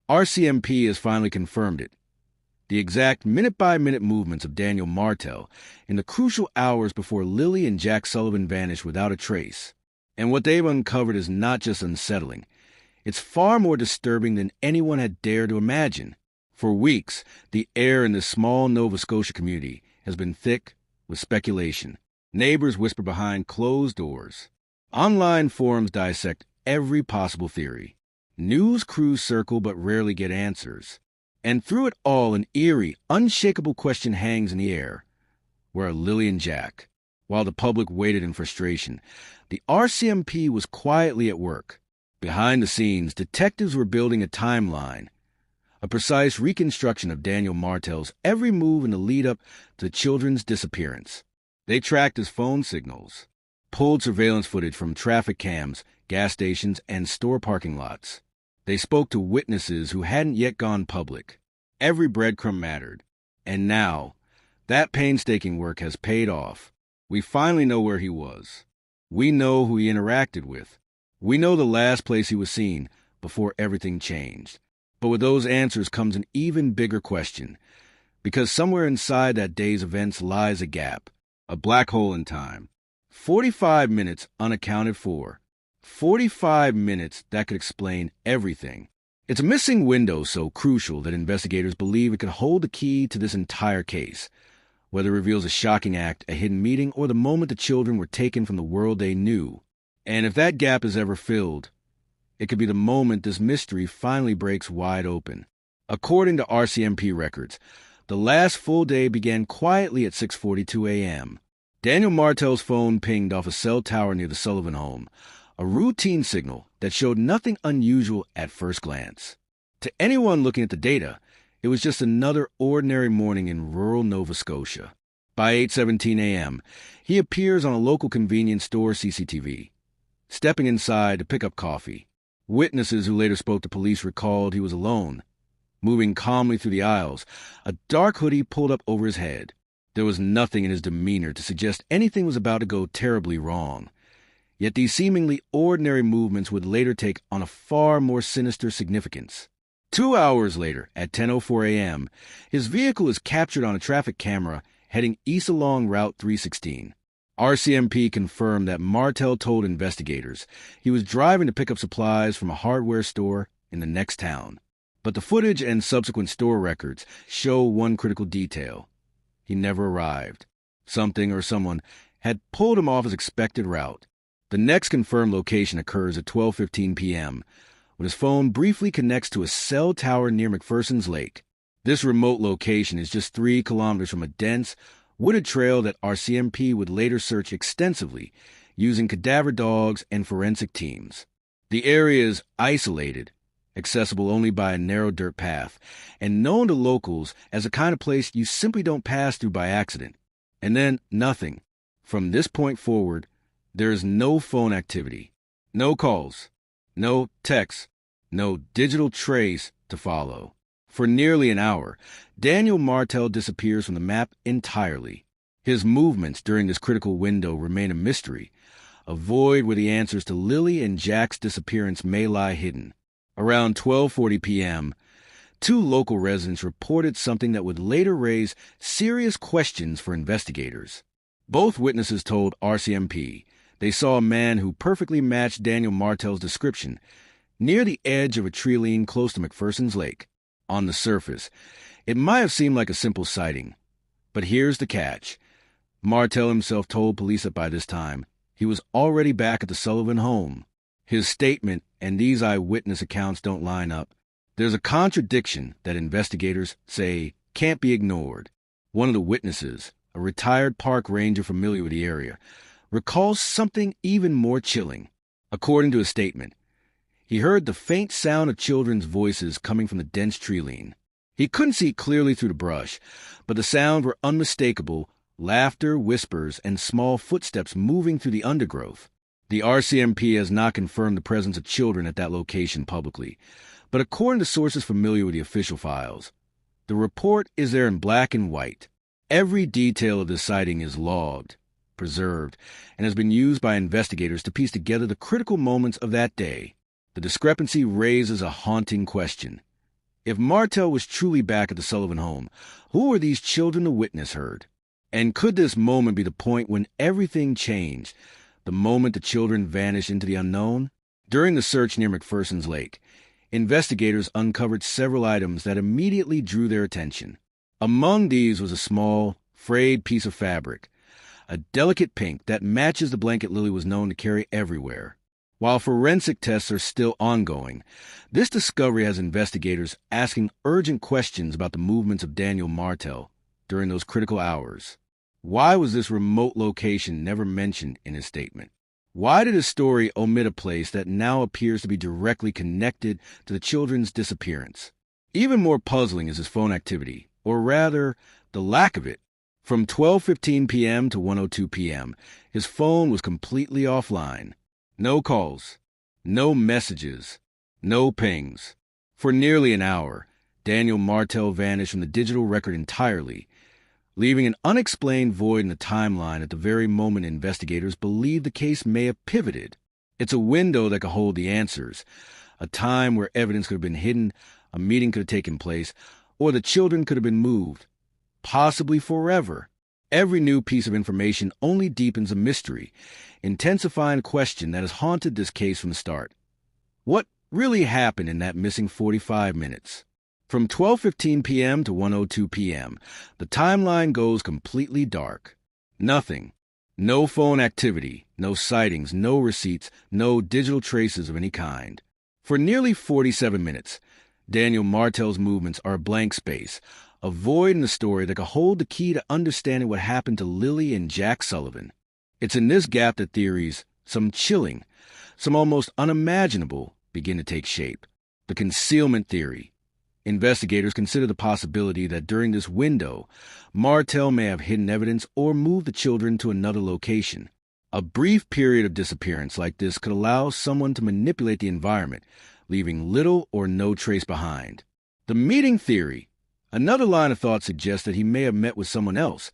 RCMP has finally confirmed it. The exact minute-by-minute movements of Daniel Martel in the crucial hours before Lilly and Jack Sullivan vanished without a trace. And what they've uncovered is not just unsettling. It's far more disturbing than anyone had dared to imagine. For weeks, the air in this small Nova Scotia community has been thick with speculation. Neighbors whisper behind closed doors. Online forums dissect every possible theory. News crews circle but rarely get answers. And through it all, an eerie, unshakable question hangs in the air. Where are Lilly and Jack? While the public waited in frustration, the RCMP was quietly at work. Behind the scenes, detectives were building a timeline, a precise reconstruction of Daniel Martel's every move in the lead-up to the children's disappearance. They tracked his phone signals, pulled surveillance footage from traffic cams, gas stations, and store parking lots. They spoke to witnesses who hadn't yet gone public. Every breadcrumb mattered. And now, that painstaking work has paid off. We finally know where he was. We know who he interacted with. We know the last place he was seen before everything changed. But with those answers comes an even bigger question. Because somewhere inside that day's events lies a gap, a black hole in time. 45 minutes unaccounted for. 45 minutes that could explain everything. It's a missing window so crucial that investigators believe it could hold the key to this entire case, whether it reveals a shocking act, a hidden meeting, or the moment the children were taken from the world they knew. And if that gap is ever filled, it could be the moment this mystery finally breaks wide open. According to RCMP records, the last full day began quietly at 6:42 a.m. Daniel Martel's phone pinged off a cell tower near the Sullivan home, a routine signal that showed nothing unusual at first glance. To anyone looking at the data, it was just another ordinary morning in rural Nova Scotia. By 8:17 a.m., he appears on a local convenience store CCTV, stepping inside to pick up coffee. Witnesses who later spoke to police recalled he was alone, moving calmly through the aisles, a dark hoodie pulled up over his head. There was nothing in his demeanor to suggest anything was about to go terribly wrong. Yet these seemingly ordinary movements would later take on a far more sinister significance. 2 hours later, at 10:04 a.m., his vehicle is captured on a traffic camera heading east along Route 316. RCMP confirmed that Martel told investigators he was driving to pick up supplies from a hardware store in the next town. But the footage and subsequent store records show one critical detail. He never arrived. Something or someone had pulled him off his expected route. The next confirmed location occurs at 12:15 p.m., when his phone briefly connects to a cell tower near McPherson's lake. This remote location is just 3 kilometers from a dense, wooded trail that RCMP would later search extensively, using cadaver dogs and forensic teams. The area is isolated, accessible only by a narrow dirt path, and known to locals as the kind of place you simply don't pass through by accident. And then nothing. From this point forward, there is no phone activity, no calls, no texts, no digital trace to follow. For nearly an hour, Daniel Martel disappears from the map entirely. His movements during this critical window remain a mystery, a void where the answers to Lilly and Jack's disappearance may lie hidden. Around 12:40 p.m., 2 local residents reported something that would later raise serious questions for investigators. Both witnesses told RCMP they saw a man who perfectly matched Daniel Martel's description near the edge of a treeline close to McPherson's lake. On the surface, it might have seemed like a simple sighting. But here's the catch. Martel himself told police that by this time, he was already back at the Sullivan home. His statement and these eyewitness accounts don't line up. There's a contradiction that investigators say can't be ignored. One of the witnesses, a retired park ranger familiar with the area, recalls something even more chilling. According to his statement, he heard the faint sound of children's voices coming from the dense treeline. He couldn't see clearly through the brush, but the sounds were unmistakable, laughter, whispers, and small footsteps moving through the undergrowth. The RCMP has not confirmed the presence of children at that location publicly, but according to sources familiar with the official files, the report is there in black and white. Every detail of this sighting is logged, preserved, and has been used by investigators to piece together the critical moments of that day. The discrepancy raises a haunting question. If Martel was truly back at the Sullivan home, who were these children the witness heard? And could this moment be the point when everything changed, the moment the children vanished into the unknown? During the search near McPherson's lake, investigators uncovered several items that immediately drew their attention. Among these was a small, frayed piece of fabric, a delicate pink that matches the blanket Lilly was known to carry everywhere. While forensic tests are still ongoing, this discovery has investigators asking urgent questions about the movements of Daniel Martel during those critical hours. Why was this remote location never mentioned in his statement? Why did his story omit a place that now appears to be directly connected to the children's disappearance? Even more puzzling is his phone activity, or rather, the lack of it. From 12:15 p.m. to 1:02 p.m., his phone was completely offline. No calls, no messages, no pings. For nearly an hour, Daniel Martel vanished from the digital record entirely, leaving an unexplained void in the timeline at the very moment investigators believe the case may have pivoted. It's a window that could hold the answers, a time where evidence could have been hidden, a meeting could have taken place, or the children could have been moved, possibly forever. Every new piece of information only deepens a mystery, intensifying a question that has haunted this case from the start. What really happened in that missing 45 minutes? From 12:15 p.m. to 1:02 p.m., the timeline goes completely dark. Nothing. No phone activity, no sightings, no receipts, no digital traces of any kind. For nearly 47 minutes, Daniel Martel's movements are a blank space, a void in the story that could hold the key to understanding what happened to Lilly and Jack Sullivan. It's in this gap that theories, some chilling, some almost unimaginable, begin to take shape. The concealment theory. Investigators consider the possibility that during this window, Martel may have hidden evidence or moved the children to another location. A brief period of disappearance like this could allow someone to manipulate the environment, leaving little or no trace behind. The meeting theory. Another line of thought suggests that he may have met with someone else,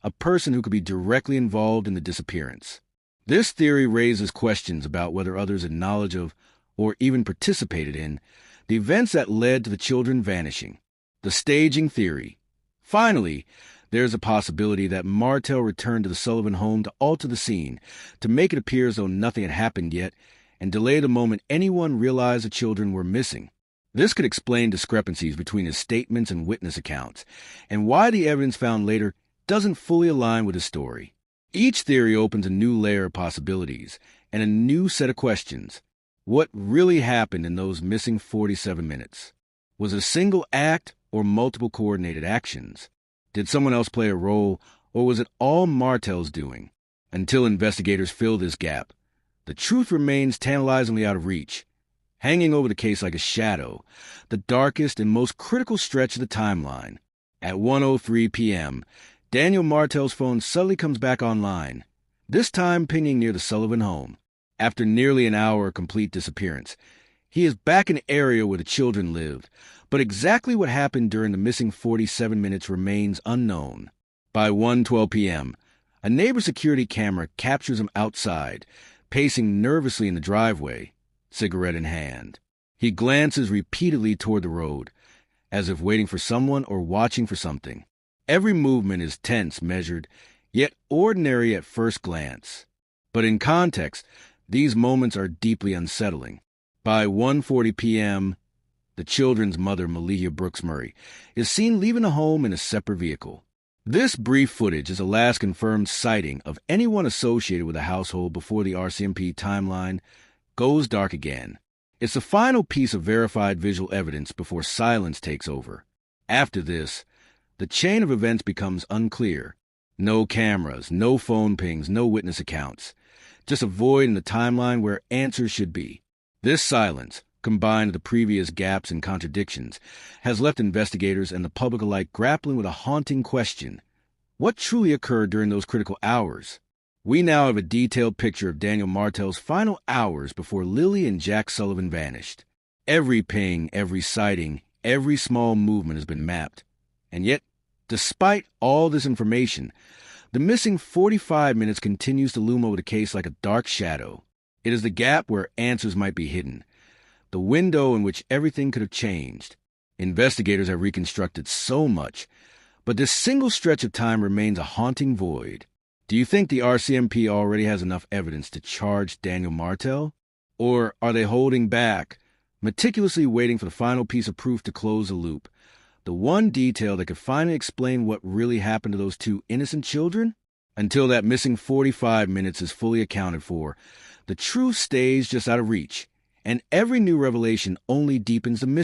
a person who could be directly involved in the disappearance. This theory raises questions about whether others had knowledge of, or even participated in, the events that led to the children vanishing. The staging theory. Finally, there's a possibility that Martel returned to the Sullivan home to alter the scene, to make it appear as though nothing had happened yet, and delay the moment anyone realized the children were missing. This could explain discrepancies between his statements and witness accounts, and why the evidence found later doesn't fully align with his story. Each theory opens a new layer of possibilities, and a new set of questions. What really happened in those missing 47 minutes? Was it a single act or multiple coordinated actions? Did someone else play a role, or was it all Martel's doing? Until investigators fill this gap, the truth remains tantalizingly out of reach, hanging over the case like a shadow, the darkest and most critical stretch of the timeline. At 1:03 p.m., Daniel Martel's phone suddenly comes back online, this time pinging near the Sullivan home. After nearly an hour of complete disappearance, he is back in the area where the children lived, but exactly what happened during the missing 47 minutes remains unknown. By 1:12 p.m., a neighbor's security camera captures him outside, pacing nervously in the driveway, cigarette in hand. He glances repeatedly toward the road, as if waiting for someone or watching for something. Every movement is tense, measured, yet ordinary at first glance. But in context, these moments are deeply unsettling. By 1:40 p.m., the children's mother, Malia Brooks Murray, is seen leaving the home in a separate vehicle. This brief footage is the last confirmed sighting of anyone associated with the household before the RCMP timeline goes dark again. It's the final piece of verified visual evidence before silence takes over. After this, the chain of events becomes unclear. No cameras, no phone pings, no witness accounts. Just a void in the timeline where answers should be. This silence, combined with the previous gaps and contradictions, has left investigators and the public alike grappling with a haunting question. What truly occurred during those critical hours? We now have a detailed picture of Daniel Martel's final hours before Lilly and Jack Sullivan vanished. Every ping, every sighting, every small movement has been mapped. And yet, despite all this information, the missing 45 minutes continues to loom over the case like a dark shadow. It is the gap where answers might be hidden, the window in which everything could have changed. Investigators have reconstructed so much, but this single stretch of time remains a haunting void. Do you think the RCMP already has enough evidence to charge Daniel Martel? Or are they holding back, meticulously waiting for the final piece of proof to close the loop? The one detail that could finally explain what really happened to those two innocent children? Until that missing 45 minutes is fully accounted for, the truth stays just out of reach, and every new revelation only deepens the mystery.